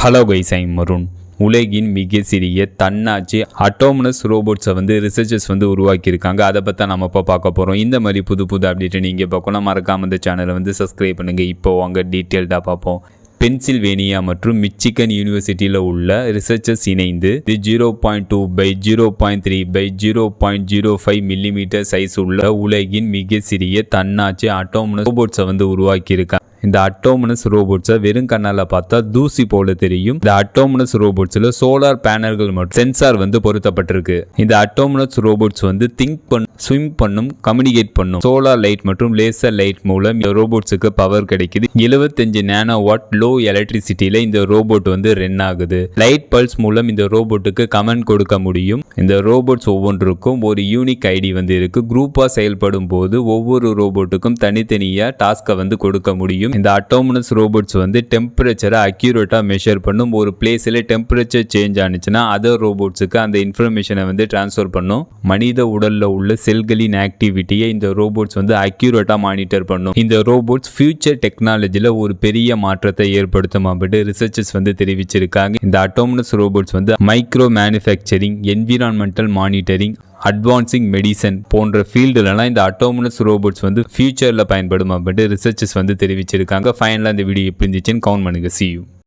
Hello guys, I'm மருண். உலகின் மிக சிறிய தன்னாட்சி அட்டோமனஸ் ரோபோட்ஸை ரிசர்ச்சர்ஸ் உருவாக்கியிருக்காங்க. அதை பற்றி நம்ம இப்போ பார்க்க போகிறோம். இந்த மாதிரி புது அப்டேட்டை நீங்கள் பார்க்கணும். மறக்காமல் இந்த சேனலை சப்ஸ்கிரைப் பண்ணுங்கள். இப்போ வாங்க டீட்டெயில்டாக பார்ப்போம். பென்சில்வேனியா மற்றும் மிச்சிகன் யூனிவர்சிட்டியில் உள்ள ரிசர்ச்சர்ஸ் இணைந்து 0.2 by 0.3 by 0.05 மில்லிமீட்டர் சைஸ் உள்ள உலகின் மிக சிறிய தன்னாட்சி அட்டோமனஸ் ரோபோட்ஸை உருவாக்கியிருக்காங்க. இந்த அட்டோமனஸ் ரோபோட்ஸை வெறும் கண்ணால் பார்த்தா தூசி போல தெரியும். இந்த அட்டோமனஸ் ரோபோட்ஸில் சோலார் பேனல்கள் மற்றும் சென்சார் பொருத்தப்பட்டிருக்கு. இந்த அட்டோமனஸ் ரோபோட்ஸ் திங்க் பண்ணும், ஸ்விம் பண்ணும், கம்யூனிகேட் பண்ணும். சோலார் லைட் மற்றும் லேசர் லைட் மூலம் இந்த ரோபோட்ஸுக்கு பவர் கிடைக்குது. 75 நானோவாட் லோ எலக்ட்ரிசிட்டியில இந்த ரோபோட் ரன் ஆகுது. லைட் பல்ஸ் மூலம் இந்த ரோபோட்டுக்கு கமெண்ட் கொடுக்க முடியும். இந்த ரோபோட்ஸ் ஒவ்வொன்றுக்கும் ஒரு யூனிக் ஐடி இருக்கு. குரூப்பா செயல்படும் போது ஒவ்வொரு ரோபோட்டுக்கும் தனித்தனியா டாஸ்கை கொடுக்க முடியும். இந்த அட்டோமனஸ் ரோபோட்ஸ் டெம்பரேச்சரை அக்யூரேட்டா மெஷர் பண்ணும். ஒரு பிளேஸ்ல டெம்பரேச்சர் சேஞ்ச் ஆனிச்சுன்னா அதர் ரோபோட்ஸுக்கு அந்த இன்ஃபர்மேஷனை டிரான்ஸ்ஃபர் பண்ணும். மனித உடல்ல உள்ள செல்களின் ஆக்டிவிட்டியை இந்த ரோபோட்ஸ் அக்யூரேட்டா மானிட்டர் பண்ணும். இந்த ரோபோட்ஸ் ஃபியூச்சர் டெக்னாலஜில ஒரு பெரிய மாற்றத்தை ஏற்படுத்தும் அப்படின்னு ரிசர்ச்சர்ஸ் தெரிவிச்சிருக்காங்க. இந்த autonomous robots micro manufacturing, environmental monitoring, advancing medicine போன்ற ஃபீல்டுலலாம் இந்த அட்டோமனஸ் ரோபோட்ஸ் ஃபியூச்சரில் பயன்படும் அப்படின்னு ரிசர்ச்சர்ஸ் தெரிவிச்சிருக்காங்க. ஃபைனலாக இந்த வீடியோ எப்படி இருந்துச்சுன்னு கவுண்ட் பண்ணுங்க. See you.